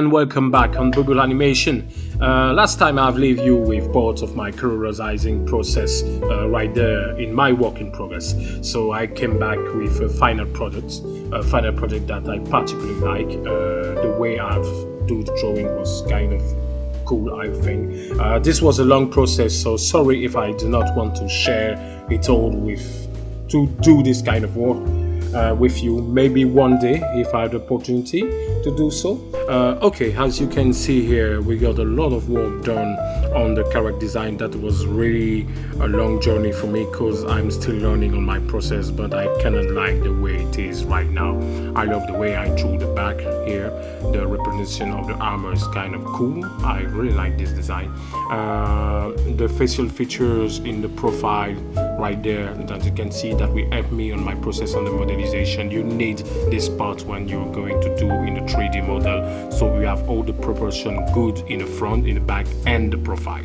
And welcome back on Bubulle Animation. Last time I've left you with part of my colorizing process right there in my work in progress. So I came back with a final product that I particularly like. The way I've do the drawing was kind of cool, I think. This was a long process, so sorry if I do not want to share it all to do this kind of work with you. Maybe one day if I had the opportunity to do so. Okay, as you can see here, we got a lot of work done on the character design. That was really a long journey for me because I'm still learning on my process, but I cannot like the way it is right now. I love the way I drew the back here. The representation of the armor is kind of cool. I really like this design. The facial features in the profile right there that you can see that will help me on my process on the modelization. You need this part when you're going to do in the 3D model, so we have all the proportion good in the front, in the back, and the profile.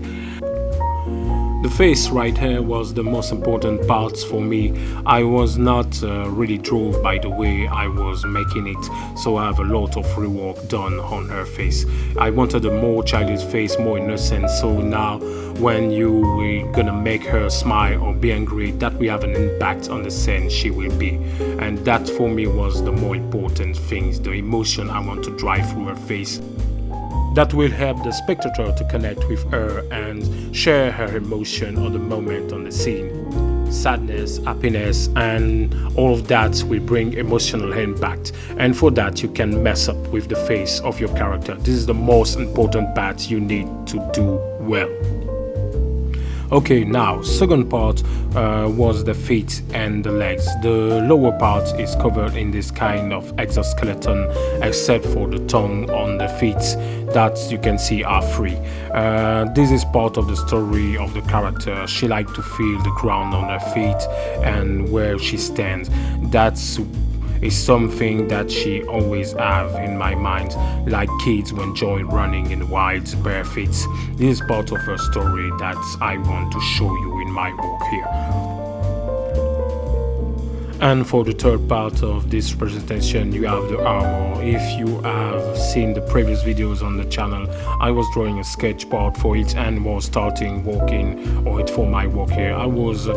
The face right here was the most important part for me. I was not really drove by the way I was making it, so I have a lot of rework done on her face. I wanted a more childish face, more innocent, so now when you were gonna make her smile or be angry, that will have an impact on the scene she will be. And that for me was the more important things, the emotion I want to drive through her face. That will help the spectator to connect with her and share her emotion or the moment on the scene. Sadness, happiness, and all of that will bring emotional impact. And for that, you can mess up with the face of your character. This is the most important part you need to do well. Okay, now second part was the feet and the legs. The lower part is covered in this kind of exoskeleton, except for the tongue on the feet that you can see are free. This is part of the story of the character. She likes to feel the ground on her feet and where she stands. That's is something that she always have in my mind, like kids when enjoy running in the wilds barefoot. This is part of her story that I want to show you in my work here. And for the third part of this presentation, you have the armor. If you have seen the previous videos on the channel, I was drawing a sketch part for it and was starting working on it for my work here. I was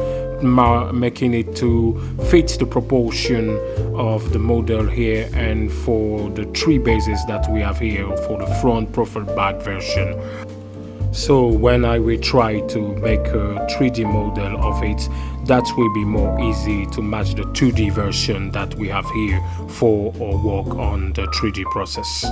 making it to fit the proportion of the model here and for the three bases that we have here for the front, profile, back version. So when I will try to make a 3D model of it, that will be more easy to match the 2D version that we have here for our work on the 3D process.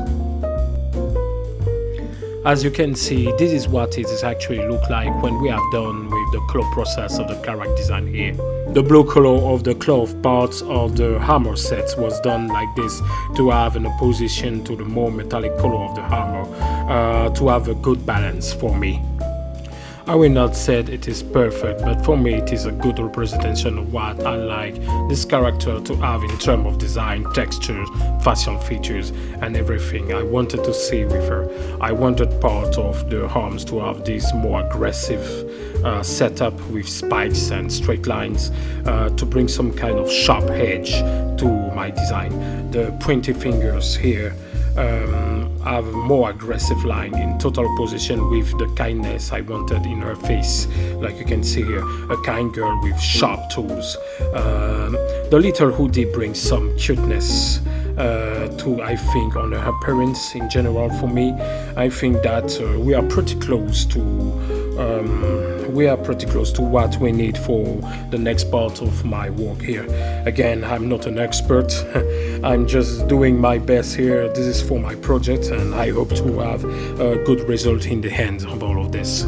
As you can see, this is what it actually look like when we have done with the color process of the character design here. The blue color of the cloth parts of the armor set was done like this to have an opposition to the more metallic color of the armor, to have a good balance for me. I will not say it is perfect, but for me it is a good representation of what I like this character to have in terms of design, textures, facial features, and everything I wanted to see with her. I wanted part of the arms to have this more aggressive setup with spikes and straight lines to bring some kind of sharp edge to my design. The pointy fingers here have a more aggressive line in total opposition with the kindness I wanted in her face. Like you can see here, a kind girl with sharp toes. The little hoodie brings some cuteness to, I think, on her appearance in general. For me, I think that we are pretty close to what we need for the next part of my work here. Again, I'm not an expert. I'm just doing my best here. This is for my project and I hope to have a good result in the end of all of this.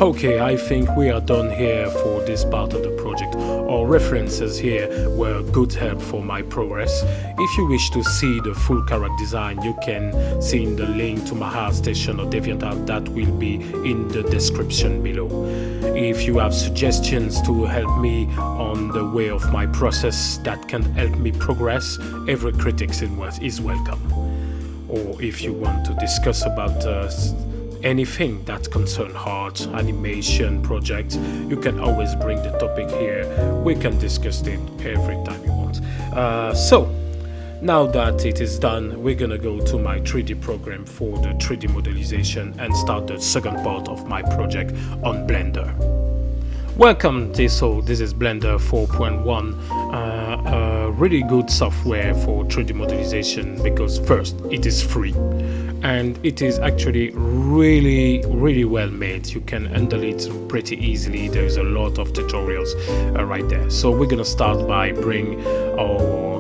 Okay, I think we are done here for this part of the project. Our references here were good help for my progress. If you wish to see the full character design, you can see in the link to my ArtStation or DeviantArt that will be in the description below. If you have suggestions to help me on the way of my process that can help me progress, every critic is welcome. Or if you want to discuss about anything that concerns art, animation, project, you can always bring the topic here. We can discuss it every time you want. So Now that it is done, we're gonna go to my 3D program for the 3D modelization and start the second part of my project on Blender. Welcome, this is Blender 4.1, a really good software for 3D modelization because first, it is free and it is actually really well made. You can handle it pretty easily. There's a lot of tutorials right there. So we're gonna start by bring our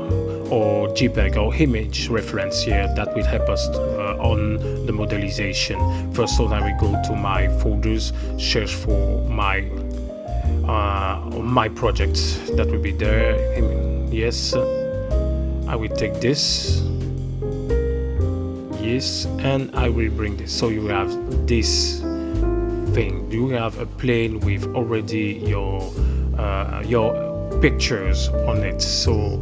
JPEG or image reference here that will help us on the modelization. First of all, I will go to my folders, search for my project that will be there. Yes, I will take this. Yes, and I will bring this. So you have this thing. You have a plane with already your pictures on it. So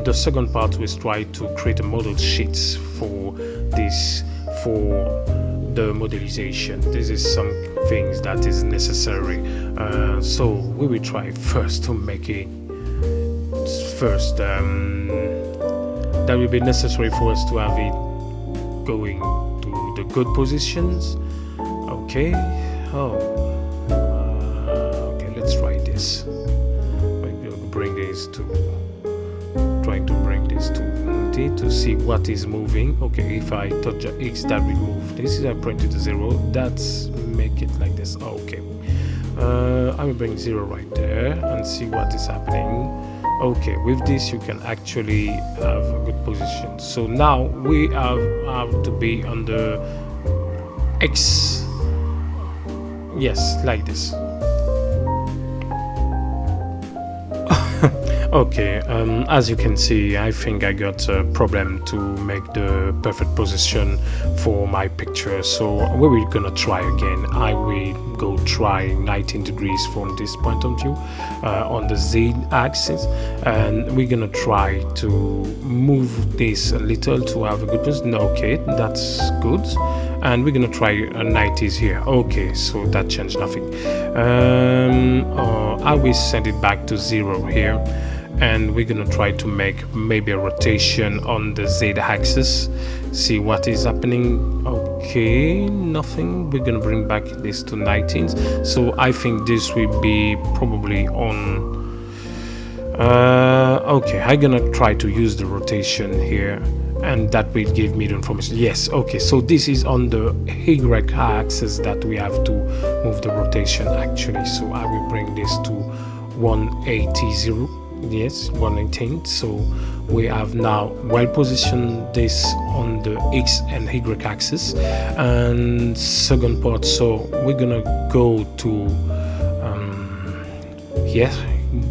the second part was try to create a model sheets for this, for the modelization. This is some things that is necessary. So we will try first to make it first. That will be necessary for us to have it going to the good positions. Okay. Okay, let's try this. Bring this to see what is moving. Okay, if I touch the X, that will move. This is I point it to 0. That's make it like this. Okay, I will bring 0 right there and see what is happening. Okay, with this you can actually have a good position. So now we have to be on the X. Yes, like this. Okay, as you can see, I think I got a problem to make the perfect position for my picture. So we will gonna try again. I will go try 19 degrees from this point of view on the Z axis, and we're gonna try to move this a little to have a good position. Okay, that's good. And we're gonna try a 90s here. Okay, so that changed nothing. I will send it back to 0 here, and we're gonna try to make maybe a rotation on the Z axis, see what is happening. Okay, nothing. We're gonna bring back this to 19s. So I think this will be probably on okay, I'm gonna try to use the rotation here, and that will give me the information. Yes, okay, so this is on the Y axis that we have to move the rotation actually. So I will bring this to 180. Yes, 118. So we have now well positioned this on the X and Y axis. And second part, so we're gonna go to yes,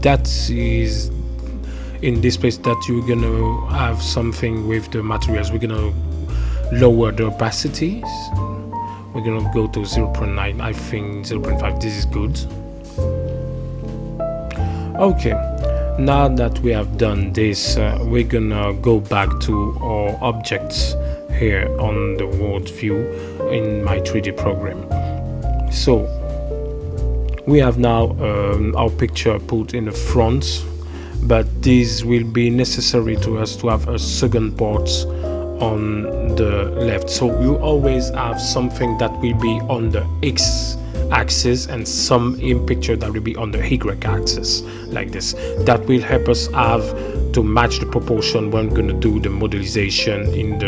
that is in this place that you're gonna have something with the materials. We're gonna lower the opacities. We're gonna go to 0.9. I think 0.5. This is good. Okay, now that we have done this, we're gonna go back to our objects here on the world view in my 3D program. So we have now our picture put in the front, but this will be necessary to us to have a second part on the left. So you always have something that will be on the X axis and some in picture that will be on the Y axis, like this. That will help us have to match the proportion when we're going to do the modelization in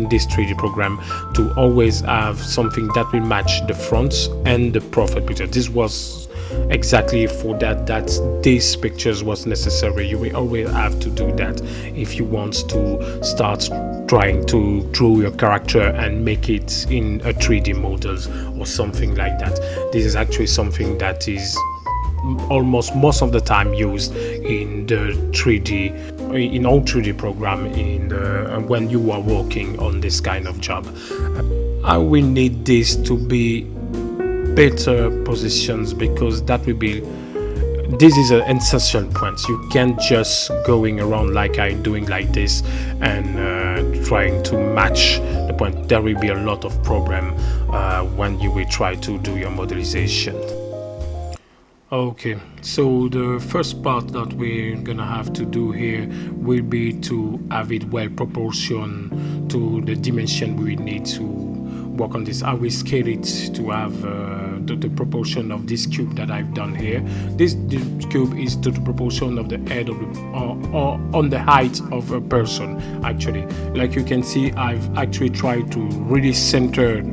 this 3D program, to always have something that will match the fronts and the profile picture. This was exactly for that these pictures was necessary. You will always have to do that if you want to start trying to draw your character and make it in a 3D models or something like that. This is actually something that is almost most of the time used in the 3D, in all 3D program in the, when you are working on this kind of job. I will need this to be better positions, because that will be, this is an insertion point. You can't just going around like I'm doing like this and trying to match the point. There will be a lot of problem when you will try to do your modelization. Okay, so the first part that we're gonna have to do here will be to have it well proportioned to the dimension we need to work on this. I will scale it to have the proportion of this cube that I've done here. This cube is to the proportion of the head of the or on the height of a person. Actually, like you can see, I've actually tried to really center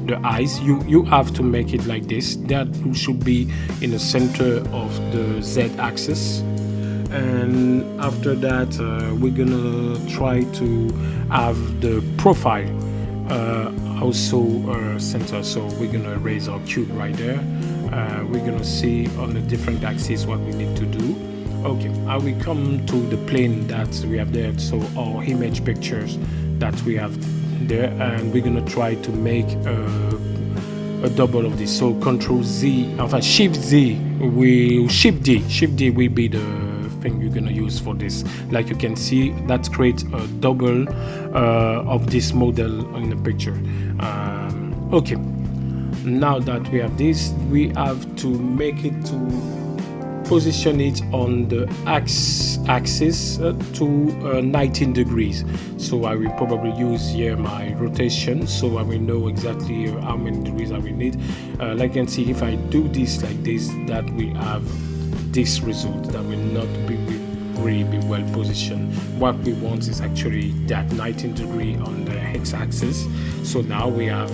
the eyes. You have to make it like this. That should be in the center of the Z-axis. And after that, we're gonna try to have the profile also center. So we're gonna erase our cube right there. We're gonna see on the different axes what we need to do. Okay, I will come to the plane that we have there, so our image pictures that we have there, and we're gonna try to make a double of this. So Control Z, enfin Shift D will be the thing you're gonna use for this. Like you can see, that creates a double of this model in the picture. Okay, now that we have this, we have to make it to position it on the axis to 19 degrees. So I will probably use here my rotation, so I will know exactly how many degrees I will need. Like you can see, if I do this like this, that will have this result. That will not be really be well positioned. What we want is actually that 19 degree on the x-axis. So now we have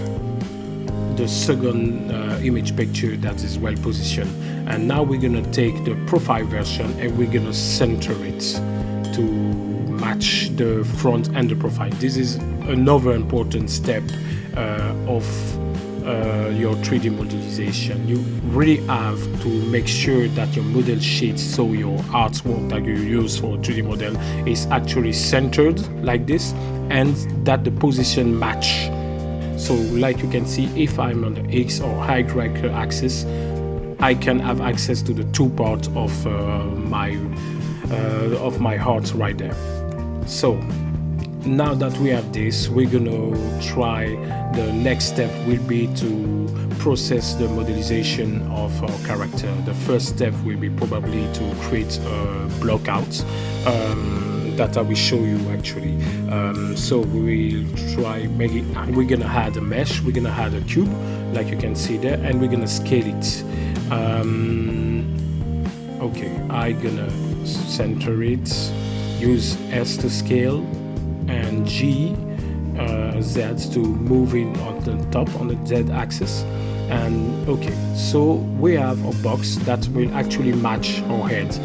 the second image picture that is well positioned, and now we're gonna take the profile version and we're gonna center it to match the front and the profile. This is another important step of your 3D modelization. You really have to make sure that your model sheet, so your artwork that you use for 3D model, is actually centered like this, and that the position match. So like you can see, if I'm on the X or Y axis, I can have access to the two parts of my heart right there. So now that we have this, we're gonna try, the next step will be to process the modelization of our character. The first step will be probably to create a block out that I will show you actually. So we will try making, we're gonna add a mesh, we're gonna add a cube like you can see there, and we're gonna scale it. Okay, I'm gonna center it, use S to scale, and G, Z to move in on the top on the Z axis. And okay, so we have a box that will actually match our head.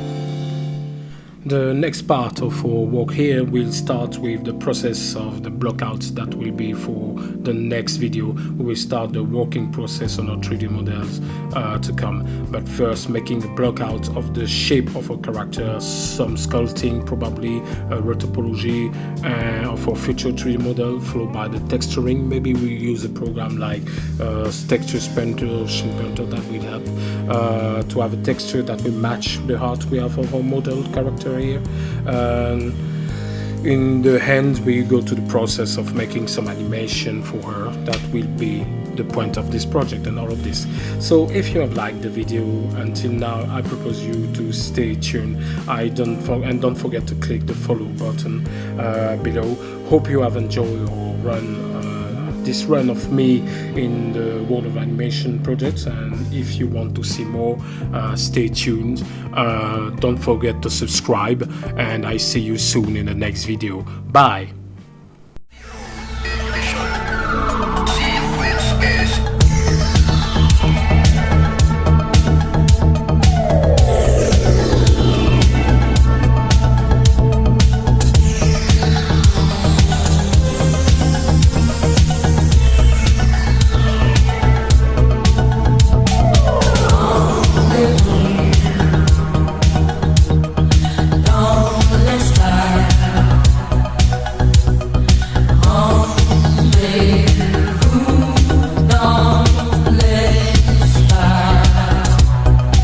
The next part of our work here will start with the process of the blockouts that will be for the next video. We will start the working process on our 3D models to come. But first, making a blockout of the shape of our character, some sculpting, probably rotopology of our future 3D model, followed by the texturing. Maybe we use a program like Texture Painter or Sheen Painter that will help to have a texture that will match the heart we have of our model character here. In the end, we go to the process of making some animation for her. That will be the point of this project and all of this. So if you have liked the video until now, I propose you to stay tuned. Don't forget to click the follow button below. Hope you have enjoyed our this run of me in the world of animation projects, and if you want to see more, stay tuned. Don't forget to subscribe, and I see you soon in the next video. Bye.